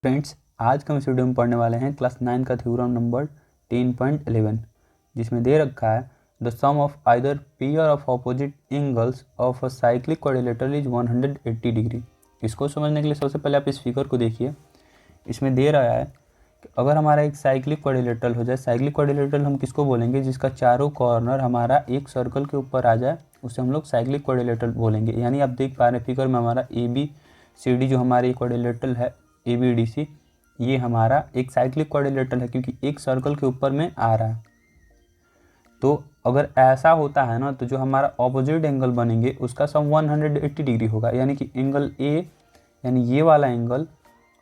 Friends, आज का हम इस वीडियो में पढ़ने वाले हैं क्लास 9 का थ्योरम नंबर 10.11, जिसमें दे रखा है the sum of either pair of opposite angles of a cyclic quadrilateral is 180 degree. इसको समझने के लिए सबसे पहले आप इस फिगर को देखिए। इसमें दे रहा है कि अगर हमारा एक साइक्लिक क्वाड्रिलेटरल हो जाए, साइक्लिक क्वाड्रिलेटरल हम किसको बोलेंगे? जिसका चारों कॉर्नर हमारा एक सर्कल के ऊपर आ जाए उसे हम लोग साइक्लिक क्वाड्रिलेटरल बोलेंगे। यानी आप देख पा रहे हैं फिगर में हमारा ABCD जो हमारी क्वाड्रिलेटरल है ABDC, ये हमारा एक साइक्लिक क्वाड्रिलेटरल है क्योंकि एक सर्कल के ऊपर में आ रहा है। तो अगर ऐसा होता है ना, तो जो हमारा ऑपोजिट एंगल बनेंगे उसका सम 180 डिग्री होगा। यानी कि एंगल A यानी ये वाला एंगल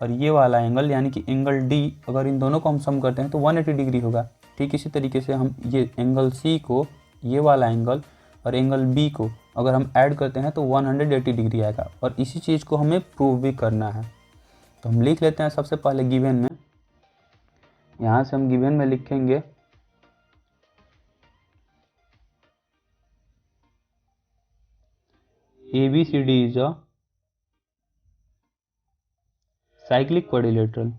और ये वाला एंगल यानी कि एंगल D, अगर इन दोनों को हम सम करते हैं तो 180 डिग्री होगा। ठीक इसी तरीके से हम ये एंगल C को, ये वाला एंगल और एंगल B को अगर हम ऐड करते हैं तो 180 डिग्री आएगा। और इसी चीज़ को हमें प्रूव भी करना है। तो हम लिख लेते हैं सबसे पहले गिवन में। यहाँ से हम गिवन में लिखेंगे ABCD is a cyclic quadrilateral.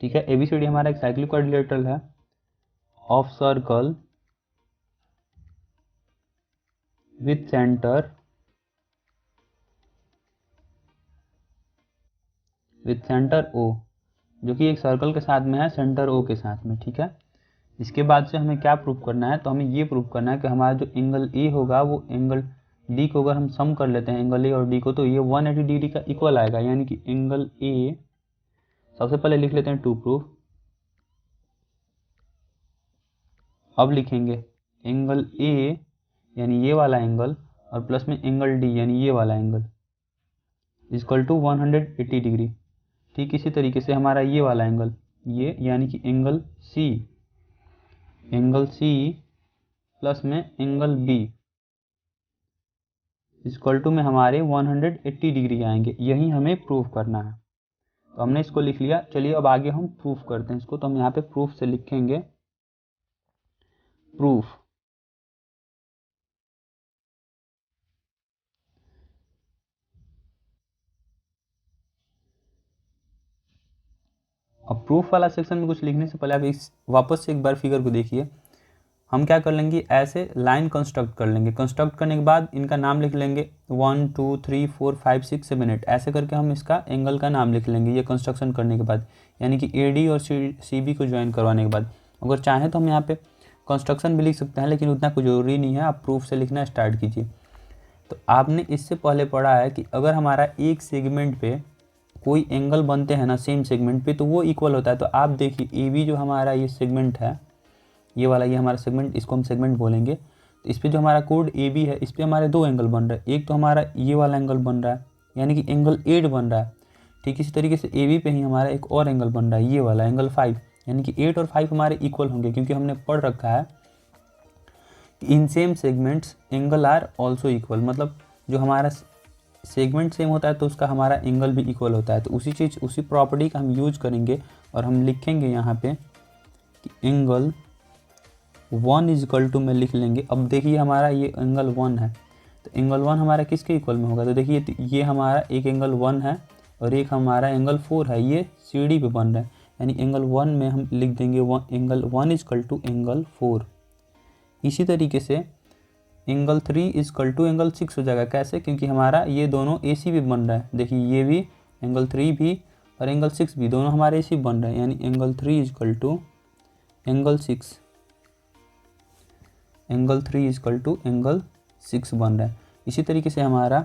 ठीक है, ABCD हमारा एक साइक्लिक क्वाड्रिलेटरल है of circle with centre O, जो कि एक सर्कल के साथ में है, सेंटर O के साथ में। ठीक है, इसके बाद से हमें क्या प्रूव करना है? तो हमें ये प्रूव करना है कि हमारा जो एंगल A होगा वो एंगल D को अगर हम सम कर लेते हैं एंगल A और D को, तो ये 180 डिग्री का इक्वल आएगा। यानी कि एंगल A, सबसे पहले लिख लेते हैं टू प्रूफ। अब लिखेंगे एंगल A यानी ये वाला एंगल और प्लस में एंगल D यानी ये वाला एंगल इक्वल टू 180 डिग्री। ठीक इसी तरीके से हमारा ये वाला एंगल, ये यानी कि एंगल C प्लस में एंगल B इक्वल टू में हमारे 180 डिग्री आएंगे। यही हमें प्रूफ करना है। तो हमने इसको लिख लिया। चलिए अब आगे हम प्रूफ करते हैं इसको। तो हम यहाँ पे प्रूफ से लिखेंगे प्रूफ। अब प्रूफ वाला सेक्शन में कुछ लिखने से पहले आप इस वापस से एक बार फिगर को देखिए। हम क्या कर लेंगे, ऐसे लाइन कंस्ट्रक्ट कर लेंगे। कंस्ट्रक्ट करने के बाद इनका नाम लिख लेंगे 1 2 3 4 5 6 7 8, ऐसे करके हम इसका एंगल का नाम लिख लेंगे ये कंस्ट्रक्शन करने के बाद। यानी कि AD और CB को ज्वाइन करवाने के बाद। अगर चाहें तो हम यहाँ पे कंस्ट्रक्शन भी लिख सकते हैं, लेकिन उतना कुछ ज़रूरी नहीं है। आप प्रूफ से लिखना स्टार्ट कीजिए। तो आपने इससे पहले पढ़ा है कि अगर हमारा एक सेगमेंट पे कोई एंगल बनते हैं ना सेम सेगमेंट पे, तो वो इक्वल होता है। तो आप देखिए AB जो हमारा ये सेगमेंट है, ये वाला, ये हमारा सेगमेंट, इसको हम सेगमेंट बोलेंगे। तो इस पर जो हमारा कोड AB है, इस पर हमारे दो एंगल बन रहा है। एक तो हमारा ये वाला एंगल बन रहा है यानी कि एंगल 8 बन रहा है। ठीक इसी तरीके से AB पे ही हमारा एक और एंगल बन रहा है, ये वाला एंगल 5, यानी कि 8 और 5 हमारे इक्वल होंगे। क्योंकि हमने पढ़ रखा है in same segments angle are also equal. मतलब जो हमारा सेगमेंट सेम होता है तो उसका हमारा एंगल भी इक्वल होता है। तो उसी प्रॉपर्टी का हम यूज करेंगे और हम लिखेंगे यहाँ पे कि एंगल 1 इज इक्वल टू में लिख लेंगे। अब देखिए हमारा ये एंगल 1 है, तो एंगल 1 हमारा किसके इक्वल में होगा? तो देखिए ये हमारा एक एंगल 1 है और एक हमारा एंगल 4 है, ये CD पे बन रहा है। यानी एंगल 1 में हम लिख देंगे angle 1 is equal to angle 4। इसी तरीके से angle 3 is equal to angle 6 हो जाएगा। कैसे? क्योंकि हमारा ये दोनों AC भी बन रहा है। देखिए ये भी एंगल 3 भी और एंगल 6 भी दोनों हमारे AC बन रहे हैं। यानी angle 3 is equal to angle 6, angle 3 is equal to angle 6 बन रहा है। इसी तरीके से हमारा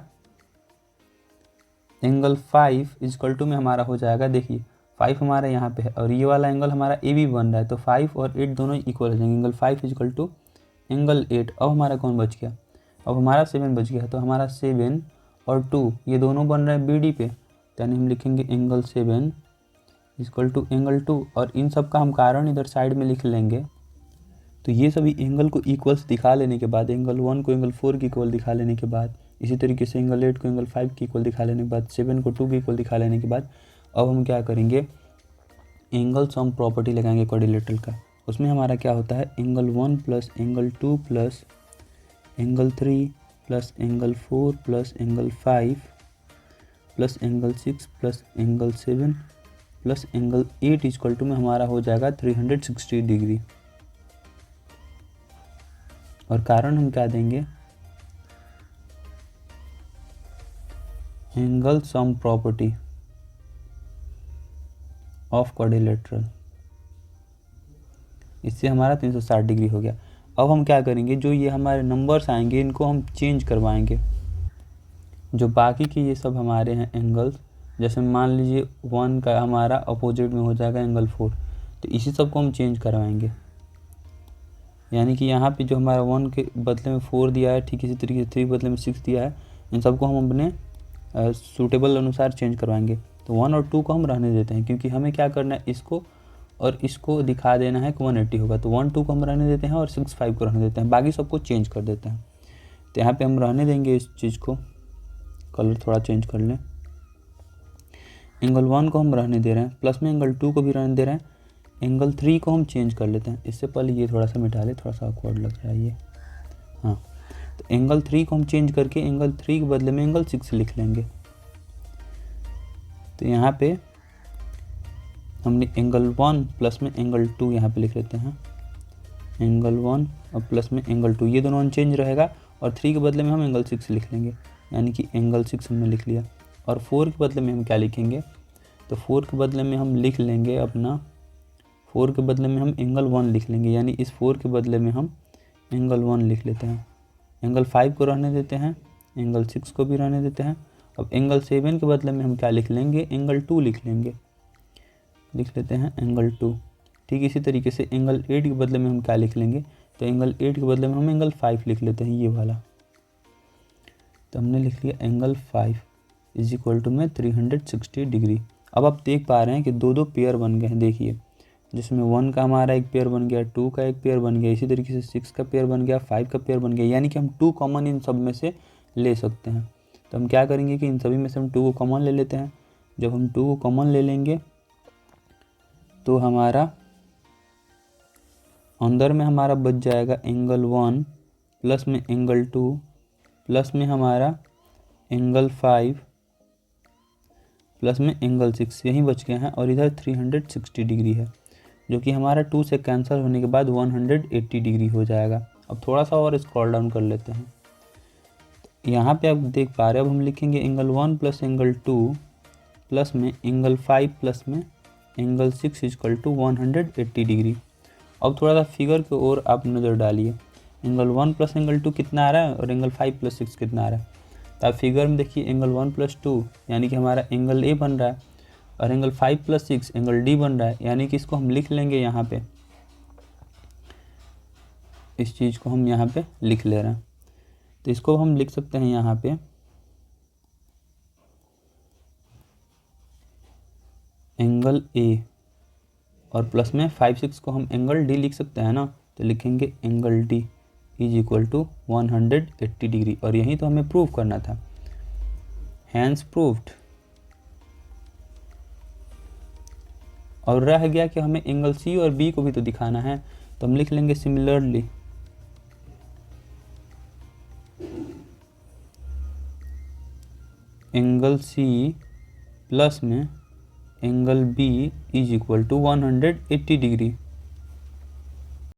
एंगल 5 इज इक्वल टू में हमारा हो जाएगा, देखिए 5 हमारा यहाँ पे है और ये वाला एंगल हमारा AB बन रहा है। तो 5 और 8 दोनों इक्वल हो जाएंगे। Angle 5 is equal to angle 8। अब हमारा कौन बच गया? अब हमारा 7 बच गया। तो हमारा 7 और 2 ये दोनों बन रहे हैं BD पे। यानी हम लिखेंगे एंगल 7 इक्वल टू एंगल 2 और इन सब का हम कारण इधर साइड में लिख लेंगे। तो ये सभी एंगल को इक्वल्स दिखा लेने के बाद, एंगल 1 को एंगल 4 की इक्वल दिखा लेने के बाद, इसी तरीके से एंगल 8 को एंगल 5 की इक्वल दिखा लेने के बाद, 7 को 2 की इक्वल दिखा लेने के बाद, अब हम क्या करेंगे, एंगल सम प्रॉपर्टी लगाएंगे क्वाड्रिलेटरल का। उसमें हमारा क्या होता है, angle 1 plus angle 2 plus angle 3 plus angle 4 plus angle 5 plus angle 6 plus angle 7 plus angle 8 equal to में हमारा हो जाएगा 360 डिग्री। और कारण हम क्या देंगे, angle sum property of quadrilateral. इससे हमारा 360 डिग्री हो गया। अब हम क्या करेंगे, जो ये हमारे नंबर्स आएंगे इनको हम चेंज करवाएंगे। जो बाकी के ये सब हमारे हैं एंगल्स, जैसे मान लीजिए 1 का हमारा अपोजिट में हो जाएगा एंगल 4, तो इसी सब को हम चेंज करवाएंगे। यानी कि यहाँ पे जो हमारा 1 के बदले में 4 दिया है, ठीक इसी तरीके से 3 के बदले में 6 दिया है, इन सबको हम अपने सूटेबल अनुसार चेंज करवाएंगे। तो 1 और 2 को हम रहने देते हैं, क्योंकि हमें क्या करना है, इसको और इसको दिखा देना है कि 180 होगा। तो 1 2 को हम रहने देते हैं और 6 5 को रहने देते हैं, बाकी सबको चेंज कर देते हैं। तो यहाँ पे हम रहने देंगे इस चीज़ को, कलर थोड़ा चेंज कर लें। एंगल 1 को हम रहने दे रहे हैं, प्लस में एंगल 2 को भी रहने दे रहे हैं। एंगल 3 को हम चेंज कर लेते हैं। इससे पहले ये थोड़ा सा मिटा ले, थोड़ा सा ऑकवर्ड लग रहा है ये। हाँ, तो एंगल 3 को हम चेंज करके एंगल 3 के बदले में एंगल 6 लिख लेंगे। तो यहाँ पे हमने एंगल 1 प्लस में एंगल 2 यहाँ पे लिख लेते हैं। एंगल 1 और प्लस में एंगल 2, ये दोनों अनचेंज रहेगा। और 3 के बदले में हम एंगल 6 लिख लेंगे, यानी कि एंगल 6 हमने लिख लिया। और 4 के बदले में हम क्या लिखेंगे, तो 4 के बदले में हम लिख लेंगे अपना, 4 के बदले में हम एंगल 1 लिख लेंगे, यानी इस 4 के बदले में हम एंगल 1 लिख लेते हैं। एंगल 5 को रहने देते हैं, एंगल 6 को भी रहने देते हैं। अब एंगल 7 के बदले में हम क्या लिख लेंगे, एंगल 2 लिख लेंगे, लिख लेते हैं एंगल 2। ठीक इसी तरीके से एंगल 8 के बदले में हम क्या लिख लेंगे, तो एंगल 8 के बदले में हम एंगल 5 लिख लेते हैं, ये वाला। तो हमने लिख लिया एंगल 5 इज इक्वल टू में 360 डिग्री। अब आप देख पा रहे हैं कि दो पेयर बन गए हैं, देखिए, जिसमें 1 का हमारा एक पेयर बन गया, 2 का एक पेयर बन गया, इसी तरीके से 6 का पेयर बन गया, 5 का पेयर बन गया। यानी कि हम 2 कॉमन इन सब में से ले सकते हैं। तो हम क्या करेंगे कि इन सभी में से हम 2 को कॉमन ले लेते हैं। जब हम 2 को कॉमन ले लेंगे तो हमारा अंदर में हमारा बच जाएगा एंगल 1 प्लस में एंगल 2 प्लस में हमारा एंगल 5 प्लस में एंगल 6, यही बच गए हैं। और इधर 360 डिग्री है, जो कि हमारा 2 से कैंसिल होने के बाद 180 डिग्री हो जाएगा। अब थोड़ा सा और स्क्रॉल डाउन कर लेते हैं। यहाँ पे आप देख पा रहे हैं, अब हम लिखेंगे एंगल 1 प्लस एंगल 2 प्लस में एंगल 5 प्लस में एंगल 6 इक्वल टू 180 डिग्री। अब थोड़ा सा फिगर की ओर आप नज़र डालिए। एंगल 1 प्लस एंगल 2 कितना आ रहा है और एंगल 5 प्लस 6 कितना आ रहा है। तो आप फिगर में देखिए, एंगल 1 प्लस 2 यानी कि हमारा एंगल ए बन रहा है, और एंगल 5 प्लस 6 एंगल डी बन रहा है। यानी कि इसको हम लिख लेंगे यहाँ पे, इस चीज़ को हम यहाँ पे लिख ले रहे हैं। तो इसको हम लिख सकते हैं यहाँ पे एंगल ए, और प्लस में 5 6 को हम एंगल डी लिख सकते हैं ना। तो लिखेंगे angle D is equal to 180 degree. और यही तो हमें प्रूव करना था, हैंस प्रूव्ड। और रह गया कि हमें एंगल सी और बी को भी तो दिखाना है। तो हम लिख लेंगे सिमिलरली एंगल सी प्लस में angle B is equal to 180 degree.